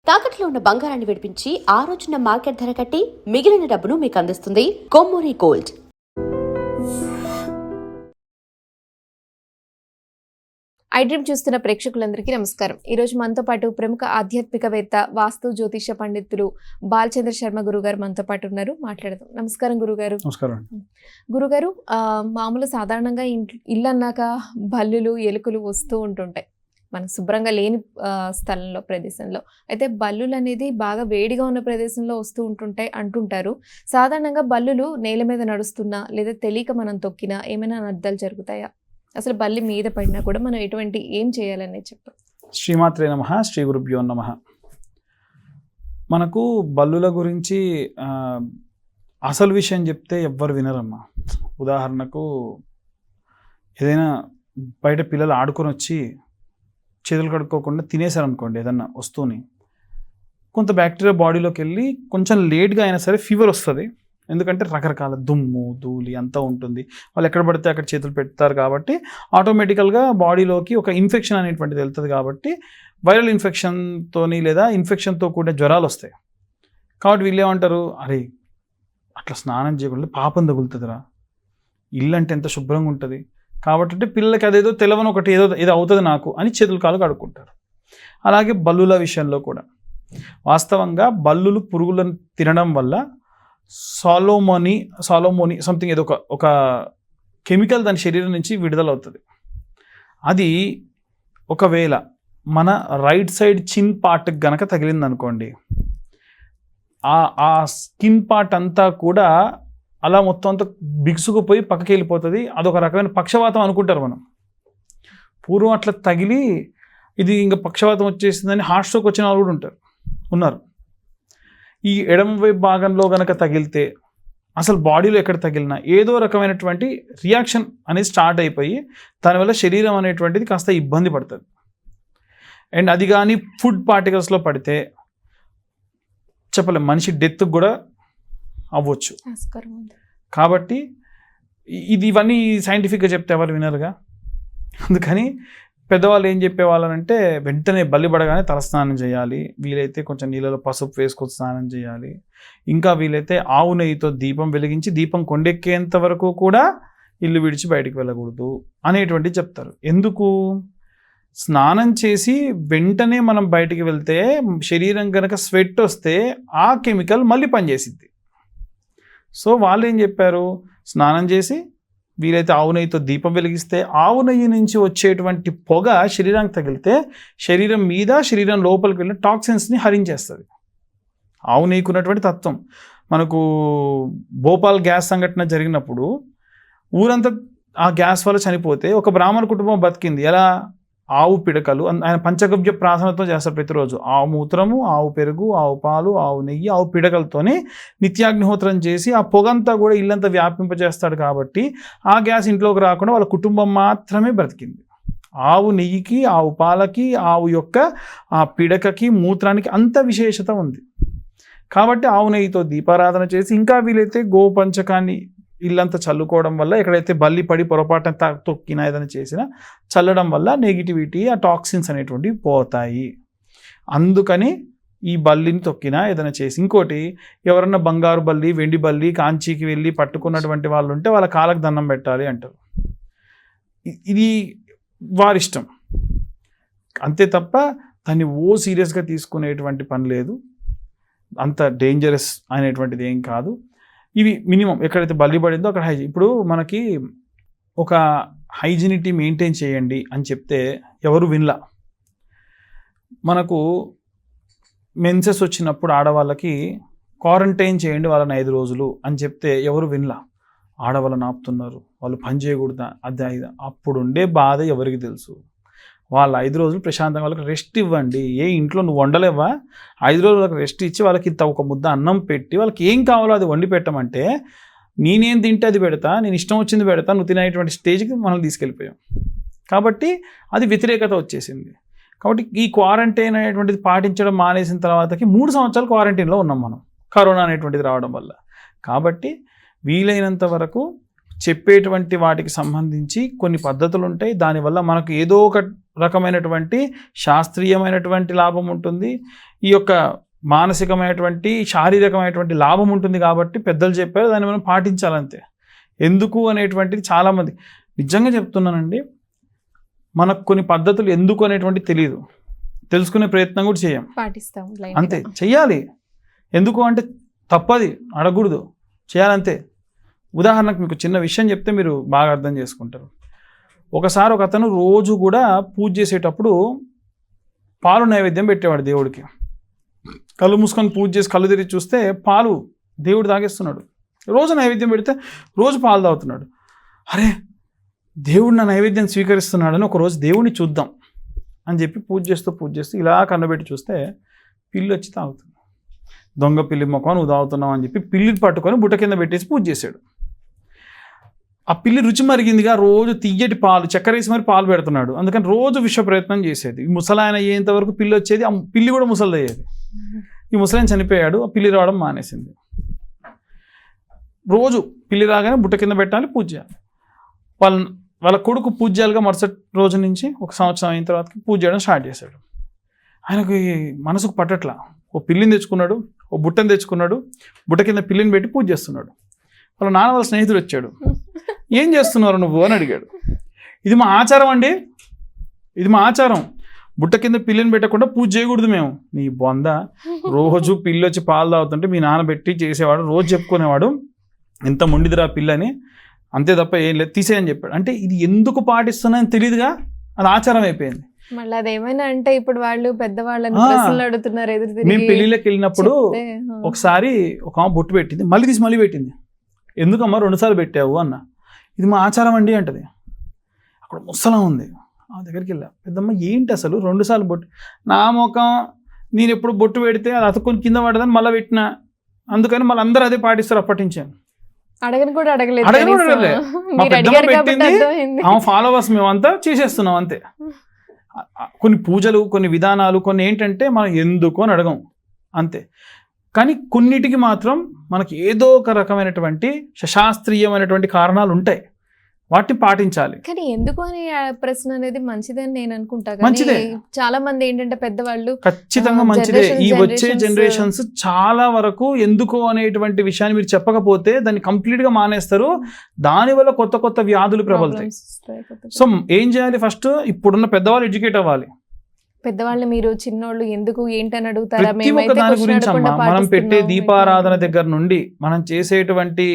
తాకట్లో ఉన్న బంగారాన్ని విడిపించి ఆ రోజున మార్కెట్ ధర కట్టి మిగిలిన డబ్బును మీకు అందిస్తుంది కొమ్మూరి గోల్డ్. ఐడ్రీమ్ చూస్తున్న ప్రేక్షకులందరికీ నమస్కారం. ఈరోజు మనతో పాటు ప్రముఖ ఆధ్యాత్మికవేత్త, వాస్తు జ్యోతిష పండితులు బాలచంద్ర శర్మ గురుగారు మనతో పాటు ఉన్నారు. మాట్లాడదాం. నమస్కారం గురుగారు. నమస్కారం. గురుగారు, మామూలు సాధారణంగా ఇల్లు అన్నాక బల్లులు, ఎలుకలు వస్తూ ఉంటుంటాయి మనం శుభ్రంగా లేని స్థలంలో, ప్రదేశంలో. అయితే బల్లులు అనేది బాగా వేడిగా ఉన్న ప్రదేశంలో వస్తూ ఉంటుంటాయి అంటుంటారు. సాధారణంగా బల్లులు నేల మీద నడుస్తున్నా లేదా తెలియక మనం తొక్కినా ఏమైనా అనర్థాలు జరుగుతాయా? అసలు బల్లి మీద పడినా కూడా మనం ఏం చేయాలనేది చెప్పారు. శ్రీమాత్రే నమః, శ్రీ గురుభ్యో నమః. మనకు బల్లుల గురించి అసలు విషయం చెప్తే ఎవ్వరు వినరమ్మా. ఉదాహరణకు ఏదైనా బయట పిల్లలు ఆడుకొని వచ్చి చేతులు కడుక్కోకుండా తినేశారనుకోండి ఏదన్నా వస్తువుని, కొంత బ్యాక్టీరియా బాడీలోకి వెళ్ళి కొంచెం లేట్గా అయినా సరే ఫీవర్ వస్తుంది. ఎందుకంటే రకరకాల దుమ్ము, ధూళి అంతా ఉంటుంది. వాళ్ళు ఎక్కడ పడితే అక్కడ చేతులు పెడతారు కాబట్టి ఆటోమేటికల్గా బాడీలోకి ఒక ఇన్ఫెక్షన్ అనేటువంటిది వెళ్తుంది. కాబట్టి వైరల్ ఇన్ఫెక్షన్తోని లేదా ఇన్ఫెక్షన్తో కూడిన జ్వరాలు వస్తాయి. కాబట్టి వీళ్ళు ఏమంటారు, అరే అట్లా స్నానం చేయకుండా పాపం తగులుతుందిరా, ఇల్లు అంటే ఎంత శుభ్రంగా ఉంటుంది కాబట్టి పిల్లలకి అదేదో తెలవని ఒకటి ఏదో అవుతుంది నాకు అని చేతులు కాలు కడుక్కుంటారు. అలాగే బల్లుల విషయంలో కూడా వాస్తవంగా బల్లులు పురుగులను తినడం వల్ల సాలోమోని సంథింగ్ ఏదో ఒక కెమికల్ దాని శరీరం నుంచి విడుదలవుతుంది. అది ఒకవేళ మన రైట్ సైడ్ చిన్ పార్ట్కి గనక తగిలింది అనుకోండి, ఆ స్కిన్ పార్ట్ అంతా కూడా అలా మొత్తం అంతా బిగుసుకుపోయి పక్కకి వెళ్ళిపోతుంది. అదొక రకమైన పక్షవాతం అనుకుంటారు మనం. పూర్వం అట్లా తగిలి ఇది ఇంకా పక్షవాతం వచ్చేసిందని హార్ట్ స్ట్రోక్ వచ్చిన వాళ్ళు కూడా ఉన్నారు. ఈ ఎడమ వైపు భాగంలో కనుక తగిలితే అసలు బాడీలో ఎక్కడ తగిలినా ఏదో రకమైనటువంటి రియాక్షన్ అనేది స్టార్ట్ అయిపోయి దానివల్ల శరీరం అనేటువంటిది కాస్త ఇబ్బంది పడుతుంది. అండ్ అది కానీ ఫుడ్ పార్టికల్స్లో పడితే చెప్పలేం, మనిషి డెత్ కూడా అవ్వచ్చు. కాబట్టి ఇవన్నీ సైంటిఫిక్గా చెప్తే ఎవరు వినరుగా. అందుకని పెద్దవాళ్ళు ఏం చెప్పేవాళ్ళనంటే వెంటనే బల్లి పడగానే తలస్నానం చేయాలి, వీలైతే కొంచెం నీళ్ళలో పసుపు వేసుకొని స్నానం చేయాలి, ఇంకా వీలైతే ఆవు నెయ్యితో దీపం వెలిగించి దీపం కొండెక్కేంత వరకు కూడా ఇల్లు విడిచి బయటికి వెళ్ళకూడదు అనేటువంటిది చెప్తారు. ఎందుకు? స్నానం చేసి వెంటనే మనం బయటికి వెళ్తే శరీరం కనుక స్వెట్ వస్తే ఆ కెమికల్ మళ్ళీ పనిచేసిద్ది. సో వాళ్ళు ఏం చెప్పారు, స్నానం చేసి వీలైతే ఆవు నెయ్యితో దీపం వెలిగిస్తే ఆవు నెయ్యి నుంచి వచ్చేటువంటి పొగ శరీరానికి తగిలితే శరీరం మీద, శరీరం లోపలికి వెళ్ళిన టాక్సిన్స్ని హరించేస్తుంది. ఆవు నెయ్యికి ఉన్నటువంటి తత్వం. మనకు భోపాల్ గ్యాస్ సంఘటన జరిగినప్పుడు ఊరంతా ఆ గ్యాస్ వల్ల చనిపోతే ఒక బ్రాహ్మణ కుటుంబం బతికింది. ఎలా? ఆవు పిడకలు, ఆయన పంచగవ్య ప్రార్థనతో చేస్తారు ప్రతిరోజు. ఆవు మూత్రము, ఆవు పెరుగు, ఆవు పాలు, ఆవు నెయ్యి, ఆవు పిడకలతోనే నిత్యాగ్నిహోత్రం చేసి ఆ పొగంతా కూడా ఇల్లంతా వ్యాపింపజేస్తాడు. కాబట్టి ఆ గ్యాస్ ఇంట్లోకి రాకుండా వాళ్ళ కుటుంబం మాత్రమే బ్రతికింది. ఆవు నెయ్యికి, ఆవు పాలకి, ఆవు యొక్క ఆ పిడకకి, మూత్రానికి అంత విశేషత ఉంది. కాబట్టి ఆవు నెయ్యితో దీపారాధన చేసి ఇంకా వీలైతే గోపంచకాన్ని ఇల్లంతా చల్లుకోవడం వల్ల ఎక్కడైతే బల్లి పడి పొరపాటున తొక్కినా ఏదైనా చేసినా చల్లడం వల్ల నెగిటివిటీ, ఆ టాక్సిన్స్ అనేటువంటివి పోతాయి. అందుకని ఈ బల్లిని తొక్కినా ఏదైనా చేసి, ఇంకోటి ఎవరన్నా బంగారు బల్లి, వెండి బల్లి కాంచీకి వెళ్ళి పట్టుకున్నటువంటి వాళ్ళు ఉంటే వాళ్ళ కాళ్ళకు దండం పెట్టాలి అంటారు. ఇది వారిష్టం అంతే తప్ప దాన్ని సీరియస్గా తీసుకునేటువంటి పని లేదు. అంత డేంజరస్ అనేటువంటిది ఏం కాదు. ఇవి మినిమం ఎక్కడైతే బల్లి పడిందో అక్కడ ఇప్పుడు మనకి ఒక హైజినిటీ మెయింటైన్ చేయండి అని చెప్తే ఎవరు వినలా. మనకు మెన్సెస్ వచ్చినప్పుడు ఆడవాళ్ళకి క్వారంటైన్ చేయండి వాళ్ళని 5 రోజులు అని చెప్తే ఎవరు వినలా. ఆడవాళ్ళని ఆపుతున్నారు, వాళ్ళు పని చేయకూడదా, అది అప్పుడు ఉండే బాధ ఎవరికి తెలుసు. వాళ్ళు 5 రోజులు ప్రశాంతంగా వాళ్ళకి రెస్ట్ ఇవ్వండి. ఇంట్లో నువ్వు వండలేవా, 5 రోజులు వాళ్ళకి రెస్ట్ ఇచ్చి వాళ్ళకి ఒక ముద్ద అన్నం పెట్టి వాళ్ళకి ఏం కావాలో అది వండి పెట్టమంటే నేనేం తింటే అది పెడతా, నేను ఇష్టం వచ్చింది పెడతా, నువ్వు తినేటువంటి స్టేజ్కి మనం తీసుకెళ్ళిపోయాం. కాబట్టి అది వ్యతిరేకత వచ్చేసింది. కాబట్టి ఈ క్వారంటైన్ అనేటువంటిది పాటించడం మానేసిన తర్వాతకి 3 సంవత్సరాలు క్వారంటైన్లో ఉన్నాం మనం, కరోనా అనేటువంటిది రావడం వల్ల. కాబట్టి వీలైనంత వరకు చెప్పేటువంటి వాటికి సంబంధించి కొన్ని పద్ధతులు ఉంటాయి. దానివల్ల మనకు ఏదో ఒక రకమైనటువంటి శాస్త్రీయమైనటువంటి లాభం ఉంటుంది. ఈ యొక్క మానసికమైనటువంటి శారీరకమైనటువంటి లాభం ఉంటుంది కాబట్టి పెద్దలు చెప్పారు, దాన్ని మనం పాటించాలంతే. ఎందుకు అనేటువంటిది చాలామంది, నిజంగా చెప్తున్నానండి, మనకు కొన్ని పద్ధతులు ఎందుకు అనేటువంటి తెలియదు, తెలుసుకునే ప్రయత్నం కూడా చేయం, పాటిస్తాం అంతే. చెయ్యాలి, ఎందుకు అంటే తప్పది, అడగకూడదు, చేయాలంతే. ఉదాహరణకు మీకు చిన్న విషయం చెప్తే మీరు బాగా అర్థం చేసుకుంటారు. ఒకసారి ఒక అతను రోజు కూడా పూజ చేసేటప్పుడు పాలు నైవేద్యం పెట్టేవాడు దేవుడికి. కళ్ళు మూసుకొని పూజ చేసి కళ్ళు తెరిచి చూస్తే పాలు దేవుడు తాగేస్తున్నాడు. రోజు నైవేద్యం పెడితే రోజు పాలు తాగుతున్నాడు. అరే, దేవుడు నా నైవేద్యం స్వీకరిస్తున్నాడని ఒకరోజు దేవుడిని చూద్దాం అని చెప్పి పూజ చేస్తూ ఇలా కన్నబెట్టి చూస్తే పిల్లి వచ్చి తాగుతుంది. దొంగ పిల్లి మొక్కను నువ్వు తాగుతున్నావు అని చెప్పి పిల్లిని పట్టుకొని బుట్ట కింద పెట్టేసి పూజ చేశాడు. ఆ పిల్లి రుచి మరిగిందిగా, రోజు తియ్యటి పాలు చక్కెర వేసి మరి పాలు పెడుతున్నాడు. అందుకని రోజు విశ్వ ప్రయత్నం చేసేది. ఈ ముసలాయన అయ్యేంత వరకు పిల్లి వచ్చేది, ఆ పిల్లి కూడా ముసలిది అయ్యేది. ఈ ముసలాయన చనిపోయాడు, ఆ పిల్లి రావడం మానేసింది. రోజు పిల్లి రాగానే బుట్ట కింద పెట్టాలి, పూజ చేయాలి. వాళ్ళ కొడుకు పూజ్యాలుగా మరుసటి రోజు నుంచి 1 సంవత్సరం అయిన తర్వాత పూజ చేయడం స్టార్ట్ చేశాడు. ఆయనకు మనసుకు పట్టట్లా. ఓ పిల్లిని తెచ్చుకున్నాడు, ఓ బుట్టని తెచ్చుకున్నాడు, బుట్ట కింద పిల్లిని పెట్టి పూజ చేస్తున్నాడు. వాళ్ళ నాన్న వాళ్ళ స్నేహితుడు వచ్చాడు. ఏం చేస్తున్నారు నువ్వు అని అడిగాడు. ఇది మా ఆచారం అండి, ఇది మా ఆచారం, బుట్ట కింద పిల్లిని పెట్టకుండా పూజ చేయకూడదు మేము. నీ బొంద, రోజు పిల్లి వచ్చి పాలు తాగుతుంటే మీ నాన్న పెట్టి చేసేవాడు, రోజు చెప్పుకునేవాడు ఎంత మొండిదిరా పిల్లని, అంతే తప్ప ఏం లేదు, తీసేయని చెప్పాడు. అంటే ఇది ఎందుకు పాటిస్తున్నాయని తెలియదుగా, అది ఆచారం అయిపోయింది. మళ్ళీ అదేమైనా అంటే ఇప్పుడు వాళ్ళు పెద్దవాళ్ళని ప్రశ్నలు అడుగుతున్నారు ఎదురు తిరిగి. మేము పెళ్ళిళ్ళకి వెళ్ళినప్పుడు ఒకసారి ఒక బొట్టు పెట్టింది, మళ్ళీ తీసి మళ్ళీ పెట్టింది. ఎందుకమ్మా 2 సార్లు పెట్టావు అన్న. ఇది మా ఆచారం అండి అంటది. అక్కడ ముసలం ఉంది, ఆ దగ్గరికి వెళ్ళా. పెద్దమ్మ ఏంటి అసలు 2 సార్లు బొట్టు? నా ముఖం, నేను ఎప్పుడు బొట్టు పెడితే అది అతుక్కొని కింద పడదని మళ్ళీ పెట్టినా, అందుకని మళ్ళీ అందరూ అదే పాటిస్తారు అప్పటించాను. అడగని కూడా అడగలేదు. మా పెద్దమ్మ పెట్టింది, ఫాలోవర్స్ మేమంతా చేసేస్తున్నాం అంతే. కొన్ని పూజలు, కొన్ని విధానాలు, కొన్ని ఏంటంటే మనం ఎందుకు అని అడగం అంతే. కానీ కొన్నిటికి మాత్రం మనకి ఏదో ఒక రకమైనటువంటి శాస్త్రీయమైనటువంటి కారణాలు ఉంటాయి, వాటిని పాటించాలి. కానీ ఎందుకు అనే ప్రశ్న అనేది మంచిదని నేను అనుకుంటా. మంచిదే. చాలా మంది ఏంటంటే పెద్దవాళ్ళు ఖచ్చితంగా మంచిదే. ఈ వచ్చే జనరేషన్స్ చాలా వరకు ఎందుకు అనేటువంటి విషయాన్ని మీరు చెప్పకపోతే దాన్ని కంప్లీట్ గా మానేస్తారు. దానివల్ల కొత్త కొత్త వ్యాధులు ప్రబలుతాయి. సో ఏం చేయాలి? ఫస్ట్ ఇప్పుడున్న పెద్దవాళ్ళు ఎడ్యుకేట్ అవ్వాలి. పెద్దవాళ్ళు మీరు చిన్నోళ్ళు ఎందుకు ఏంటని అడుగుతారా? ప్రతి ఒక్క దాని గురించి అమ్మా, మనం పెట్టే దీపారాధన దగ్గర నుండి మనం చేసేటువంటి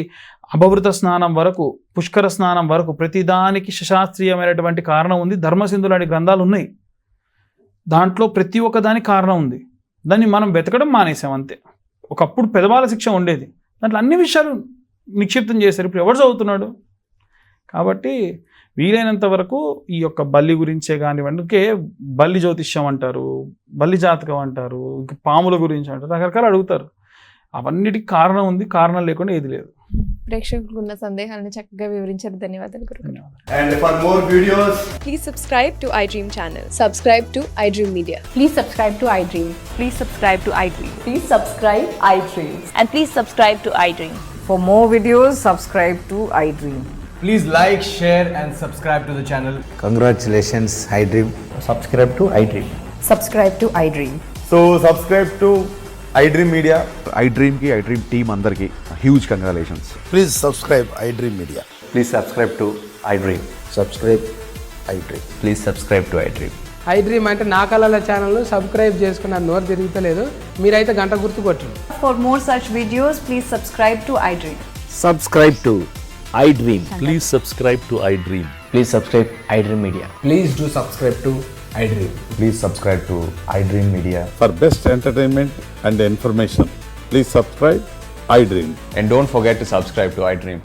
అపవృత స్నానం వరకు, పుష్కర స్నానం వరకు ప్రతిదానికి శాస్త్రీయమైనటువంటి కారణం ఉంది. ధర్మసింధు లాంటి గ్రంథాలు ఉన్నాయి, దాంట్లో ప్రతి ఒక్క దానికి కారణం ఉంది. దాన్ని మనం వెతకడం మానేసాం అంతే. ఒకప్పుడు పెదవాళ్ళ శిక్ష ఉండేది, దాంట్లో అన్ని విషయాలు నిక్షిప్తం చేశారు. ఇప్పుడు ఎవరు చదువుతున్నాడు? కాబట్టి వీలైనంత వరకు ఈ యొక్క బల్లి గురించే కానివ్వండి, బల్లి జ్యోతిష్యం అంటారు, బల్లి జాతకం అంటారు, ఇంకా పాముల గురించి అంటారు, రకరకాలు అడుగుతారు. అవన్నిటికి కారణం ఉంది, కారణం లేకుండా ఏది లేదు. ప్రేక్షకులకు ఉన్న సందేహాలను చక్కగా వివరించారు. ధన్యవాదాలు గురుగారు. And for more videos, please subscribe to iDream channel. Subscribe to iDream Media. Please subscribe to iDream. Please subscribe to iDream. Please subscribe iDream. And please subscribe to iDream. For more videos, subscribe to iDream. please like, share and subscribe to the channel. Congratulations, iDream. Subscribe to iDream. Subscribe to iDream. So subscribe to iDream Media. iDream ki iDream team andarki huge congratulations. Please subscribe iDream Media. Please subscribe to iDream. Subscribe iDream. Please subscribe to iDream. iDream అంటే నా కళల ఛానల్ను subscribe చేసుకున్న నోరు తిరుగుతలేదు, మీరైతే గంట గుర్తు కొట్టండి. For more such videos, please subscribe to iDream. Subscribe to iDream. Please subscribe to iDream. Please subscribe iDream Media. Please do subscribe to iDream. Please subscribe to iDream Media. For best entertainment and information, please subscribe iDream. And don't forget to subscribe to iDream.